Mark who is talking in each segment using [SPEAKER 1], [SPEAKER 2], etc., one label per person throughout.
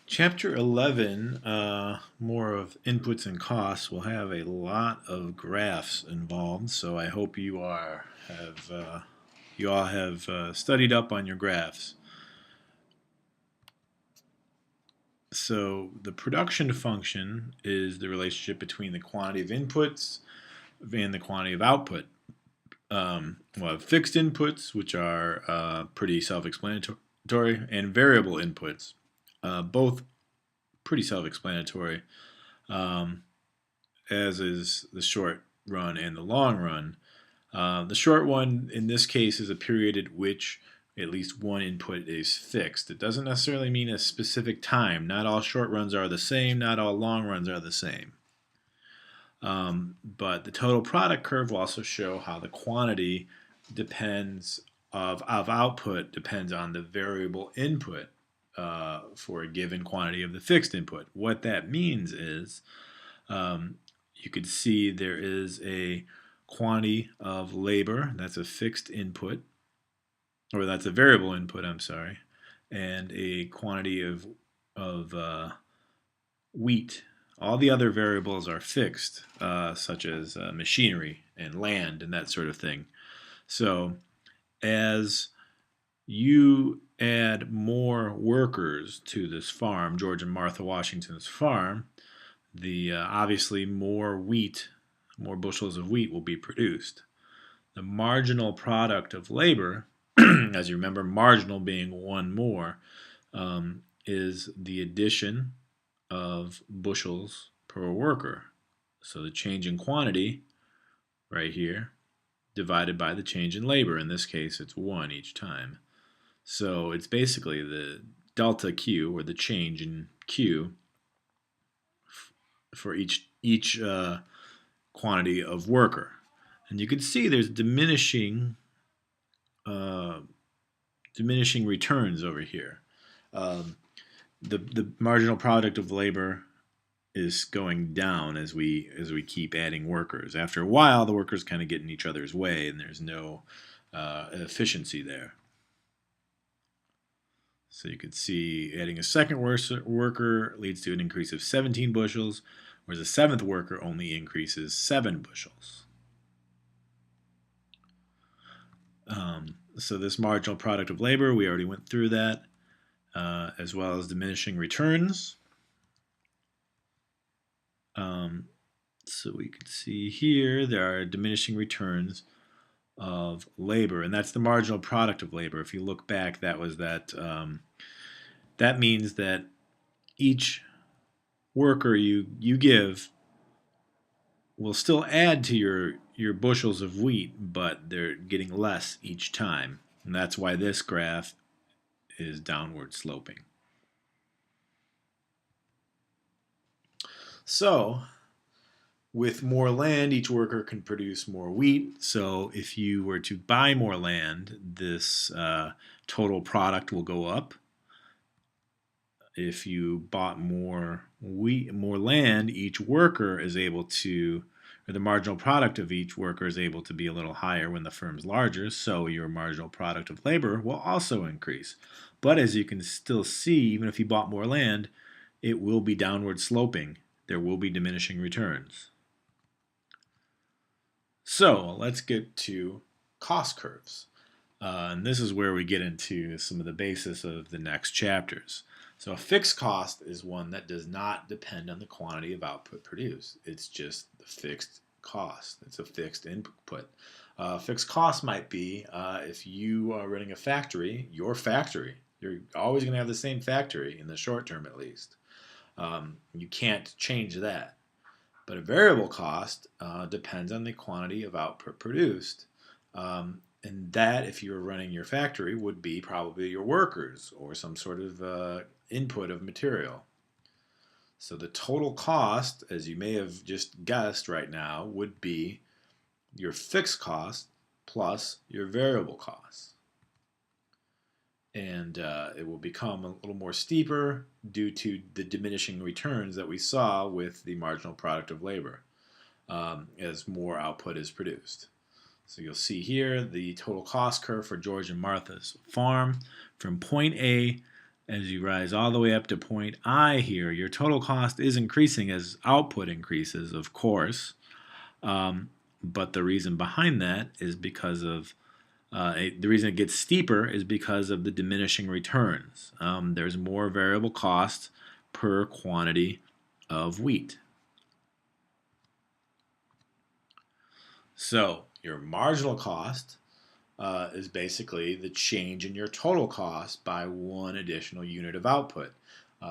[SPEAKER 1] Chapter 11, more of inputs and costs, will have a lot of graphs involved. So I hope you all have studied up on your graphs. So the production function is the relationship between the quantity of inputs and the quantity of output. We'll have fixed inputs, which are pretty self-explanatory, and variable inputs, both pretty self-explanatory, as is the short run and the long run. The short one in this case is a period at which at least one input is fixed. It doesn't necessarily mean a specific time. Not all short runs are the same, not all long runs are the same. But the total product curve will also show how the quantity of output depends on the variable input for a given quantity of the fixed input. What that means is you could see there is a quantity of labor, that's a fixed input, or that's a variable input, I'm sorry, and a quantity of wheat. All the other variables are fixed, such as machinery and land and that sort of thing. So as you add more workers to this farm, George and Martha Washington's farm, the obviously more bushels of wheat will be produced. The marginal product of labor, as you remember, marginal being one more, is the addition of bushels per worker. So the change in quantity right here divided by the change in labor. In this case, it's 1 each time. So it's basically the delta Q, or the change in Q, for each quantity of worker. And you can see there's diminishing returns over here. The marginal product of labor is going down as we keep adding workers. After a while, the workers kind of get in each other's way, and there's no efficiency there. So you can see adding a second worker leads to an increase of 17 bushels, whereas a seventh worker only increases 7 bushels. So this marginal product of labor, we already went through that, as well as diminishing returns. So we can see here there are diminishing returns of labor, and that's the marginal product of labor. If you look back, that means that each worker you give will still add to your bushels of wheat, but they're getting less each time. And that's why this graph is downward sloping. So with more land, each worker can produce more wheat. So if you were to buy more land, this total product will go up. If you bought more land, each worker is able to, or the marginal product of each worker is able to be a little higher when the firm's larger, so your marginal product of labor will also increase. But as you can still see, even if you bought more land, it will be downward sloping. There will be diminishing returns. So let's get to cost curves. And this is where we get into some of the basis of the next chapters. So a fixed cost is one that does not depend on the quantity of output produced. It's just the fixed cost. It's a fixed input. Fixed cost might be if you are running a factory, your factory. You're always going to have the same factory in the short term at least. You can't change that. But a variable cost depends on the quantity of output produced. And that, if you're running your factory, would be probably your workers or some sort of input of material. So the total cost, as you may have just guessed right now, would be your fixed cost plus your variable costs. And it will become a little more steeper due to the diminishing returns that we saw with the marginal product of labor as more output is produced. So you'll see here the total cost curve for George and Martha's farm. From point A, As you rise all the way up to point I here, your total cost is increasing as output increases, of course. But the reason behind that is because of the reason it gets steeper is because of the diminishing returns. There's more variable cost per quantity of wheat. So your marginal cost is basically the change in your total cost by one additional unit of output.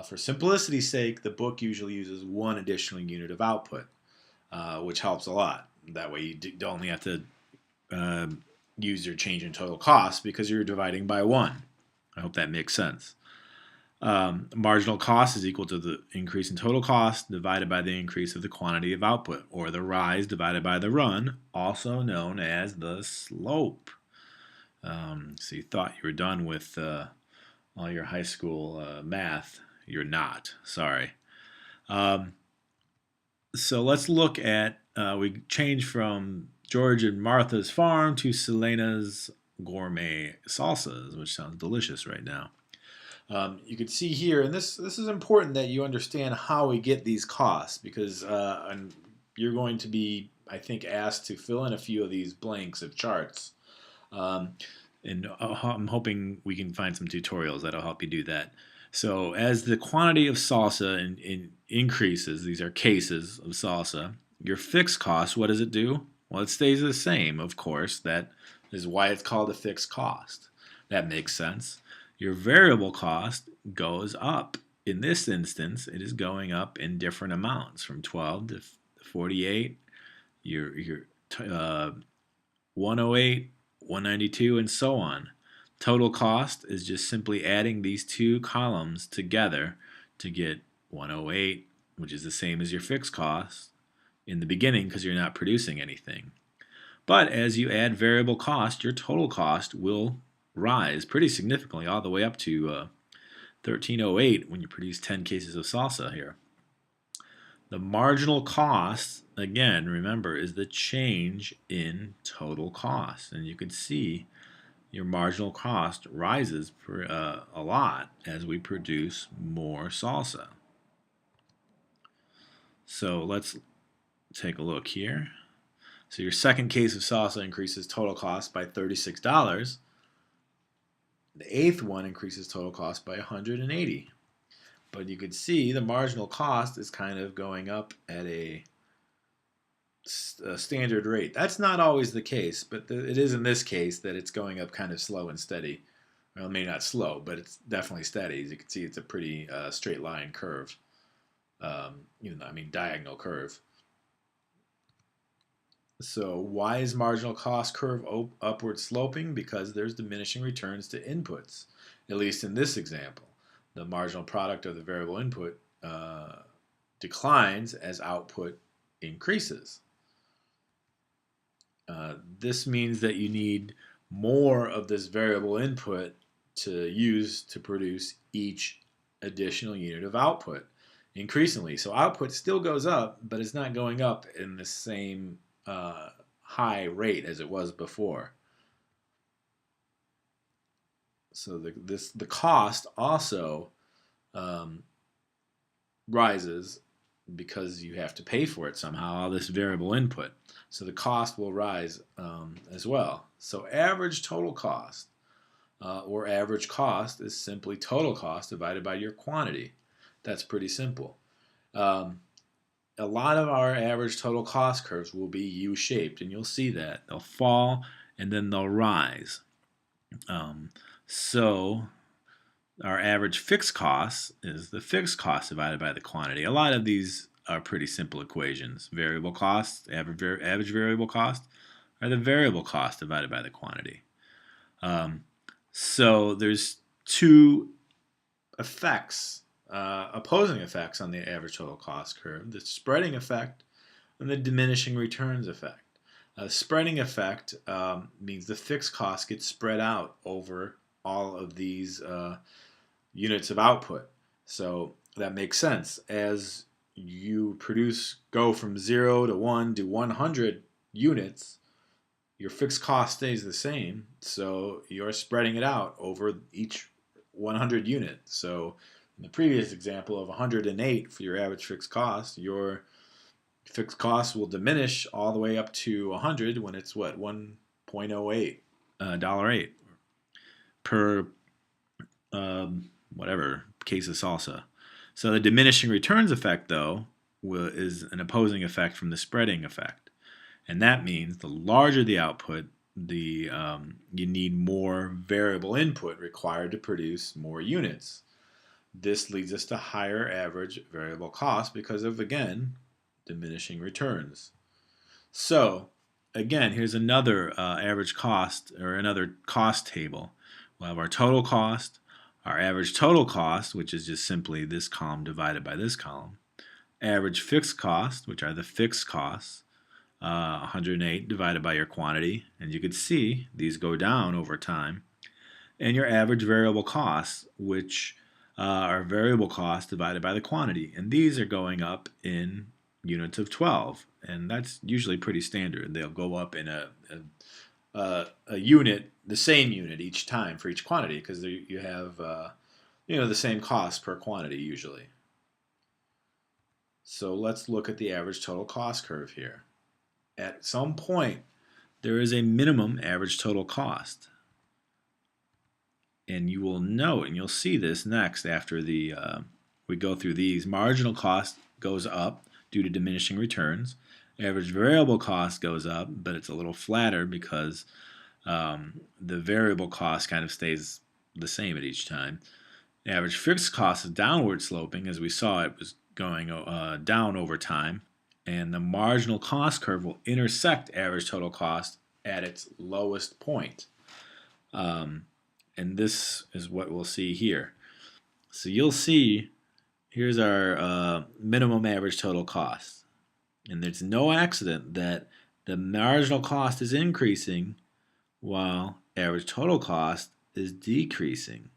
[SPEAKER 1] For simplicity's sake, the book usually uses one additional unit of output, which helps a lot. That way you don't only have to use your change in total cost because you're dividing by 1. I hope that makes sense. Marginal cost is equal to the increase in total cost divided by the increase of the quantity of output, or the rise divided by the run, also known as the slope. So you thought you were done with all your high school math. You're not. Sorry. So let's look at, we changed from George and Martha's farm to Selena's gourmet salsas, which sounds delicious right now. You can see here, and this is important that you understand how we get these costs, because you're going to be, I think, asked to fill in a few of these blanks of charts. And I'm hoping we can find some tutorials that'll help you do that. So as the quantity of salsa increases, these are cases of salsa, your fixed cost, what does it do? Well, it stays the same, of course. That is why it's called a fixed cost. That makes sense. Your variable cost goes up. In this instance, it is going up in different amounts, from 12 to 48, your 108, 192, and so on. Total cost is just simply adding these two columns together to get 108, which is the same as your fixed cost in the beginning because you're not producing anything. But as you add variable cost, your total cost will rise pretty significantly, all the way up to 1308 when you produce 10 cases of salsa here. The marginal cost, again, remember, is the change in total cost. And you can see your marginal cost rises a lot as we produce more salsa. So let's take a look here. So your second case of salsa increases total cost by $36. The eighth one increases total cost by $180. But you can see the marginal cost is kind of going up at a standard rate. That's not always the case, but it is in this case that it's going up kind of slow and steady. Well, maybe not slow, but it's definitely steady. As you can see, it's a pretty straight line curve. Diagonal curve. So why is marginal cost curve upward sloping? Because there's diminishing returns to inputs, at least in this example. The marginal product of the variable input declines as output increases. This means that you need more of this variable input to use to produce each additional unit of output increasingly. So output still goes up, but it's not going up in the same high rate as it was before. So the cost also rises because you have to pay for it somehow, all this variable input. So the cost will rise as well. So average total cost or average cost is simply total cost divided by your quantity. That's pretty simple. A lot of our average total cost curves will be U-shaped, and you'll see that. They'll fall and then they'll rise. So our average fixed cost is the fixed cost divided by the quantity. A lot of these are pretty simple equations. Variable cost, average variable cost, or the variable cost divided by the quantity. So there's two effects, opposing effects on the average total cost curve, the spreading effect and the diminishing returns effect. Spreading effect means the fixed cost gets spread out over all of these units of output. So that makes sense. As you go from 0 to 1 to 100 units, your fixed cost stays the same, so you're spreading it out over each 100 units. So in the previous example of 108 for your average fixed cost, your fixed cost will diminish all the way up to 100 when it's what, 1.08 $1.08 per whatever case of salsa. So the diminishing returns effect, though, is an opposing effect from the spreading effect, and that means the larger the output, you need more variable input required to produce more units. This leads us to higher average variable cost because of, again, diminishing returns. So again, here's another average cost, or another cost table. We'll have our total cost, our average total cost, which is just simply this column divided by this column, average fixed cost, which are the fixed costs, 108 divided by your quantity, and you can see these go down over time, and your average variable costs, which are variable costs divided by the quantity, and these are going up in units of 12, and that's usually pretty standard. They'll go up in a unit, the same unit each time for each quantity, because you have the same cost per quantity usually. So let's look at the average total cost curve here. At some point, there is a minimum average total cost. And you will note, and you'll see this next after we go through these, marginal cost goes up due to diminishing returns. Average variable cost goes up, but it's a little flatter because the variable cost kind of stays the same at each time. Average fixed cost is downward sloping, as we saw it was going down over time, and the marginal cost curve will intersect average total cost at its lowest point. And this is what we'll see here. So you'll see, here's our minimum average total cost. And there's no accident that the marginal cost is increasing while average total cost is decreasing.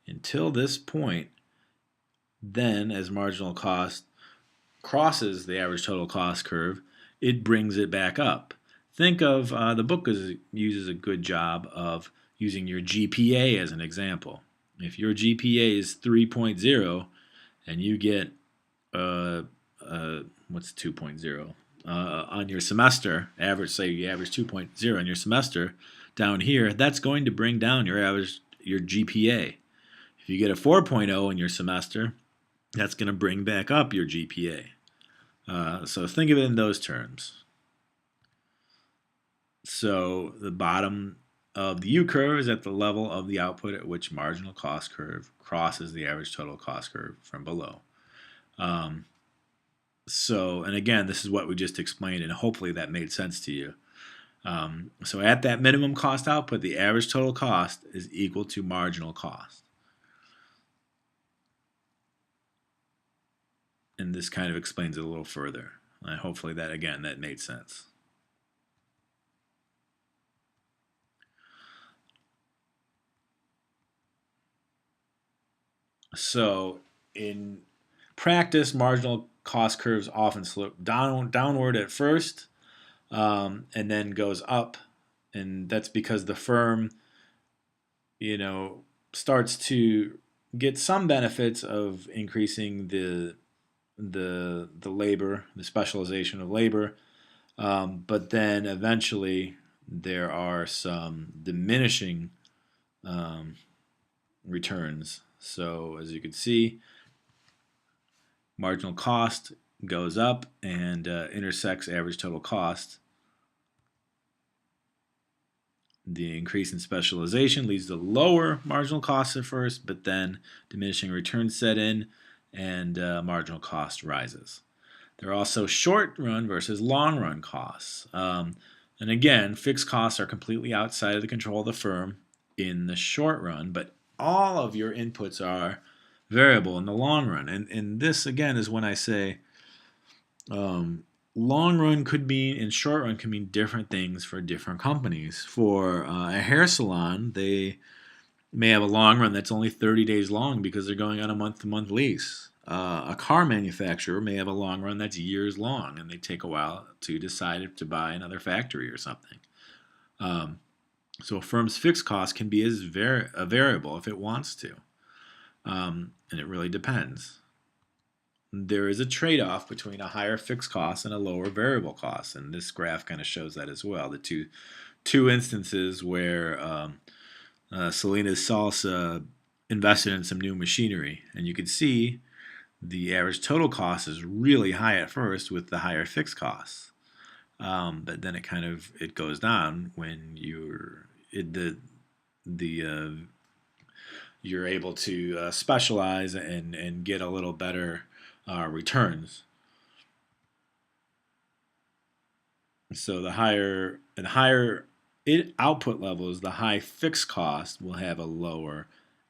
[SPEAKER 1] Until this point, then as marginal cost crosses the average total cost curve, it brings it back up. Think of, the book uses a good job of using your GPA as an example. If your GPA is 3.0 and you get, what's 2.0? On your semester, say you average 2.0 on your semester, down here, that's going to bring down your GPA. If you get a 4.0 in your semester, that's going to bring back up your GPA. So think of it in those terms. So the bottom of the U-curve is at the level of the output at which marginal cost curve crosses the average total cost curve from below. And again, this is what we just explained, and hopefully that made sense to you. So at that minimum cost output, the average total cost is equal to marginal cost. And this kind of explains it a little further. And hopefully that, again, that made sense. So in practice, marginal cost curves often slope downward at first, and then goes up, and that's because the firm, starts to get some benefits of increasing the labor, the specialization of labor, but then eventually there are some diminishing returns. So as you can see, marginal cost goes up and intersects average total cost. The increase in specialization leads to lower marginal costs at first, but then diminishing returns set in and marginal cost rises. There are also short-run versus long-run costs. And again, fixed costs are completely outside of the control of the firm in the short run, but all of your inputs are variable in the long run. And this, again, is when I say long run could mean, and short run can mean different things for different companies. For a hair salon, they may have a long run that's only 30 days long because they're going on a month-to-month lease. A car manufacturer may have a long run that's years long, and they take a while to decide if to buy another factory or something. So a firm's fixed cost can be a variable if it wants to. And it really depends. There is a trade-off between a higher fixed cost and a lower variable cost, and this graph kind of shows that as well. The two instances where Salinas Salsa invested in some new machinery, and you can see the average total cost is really high at first with the higher fixed costs, but then it goes down when you're able to specialize and get a little better returns. So the higher output levels, the high fixed cost will have a lower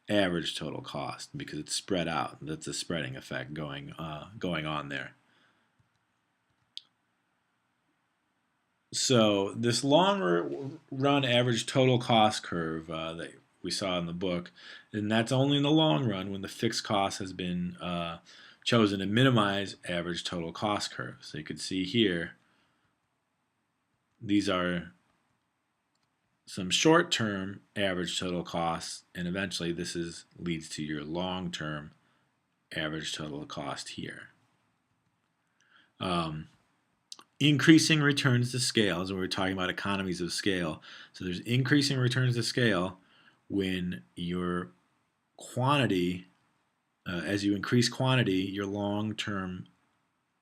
[SPEAKER 1] average total cost because it's spread out. That's a spreading effect going on there. So this long run average total cost curve that we saw in the book, and that's only in the long run when the fixed cost has been chosen to minimize average total cost curve. So you can see here, these are some short-term average total costs, and eventually this leads to your long-term average total cost here. Increasing returns to scale is when we're talking about economies of scale. So there's increasing returns to scale when your quantity, as you increase quantity, your long-term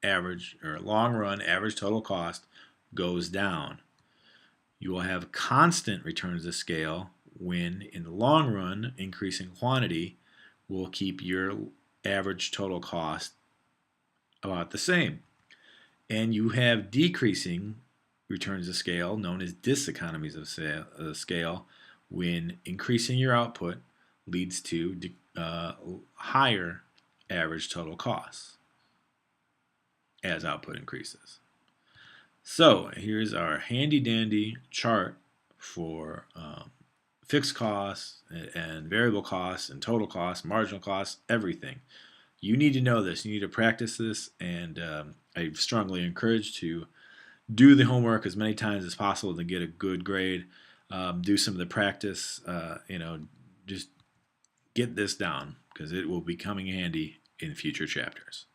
[SPEAKER 1] average or long-run average total cost goes down. You will have constant returns to scale when, in the long run, increasing quantity will keep your average total cost about the same. And you have decreasing returns to scale, known as diseconomies of scale, when increasing your output leads to higher average total costs as output increases. So here's our handy-dandy chart for fixed costs and variable costs and total costs, marginal costs, everything. You need to know this. You need to practice this, and I strongly encourage to do the homework as many times as possible to get a good grade. Do some of the practice. Just get this down because it will be coming handy in future chapters.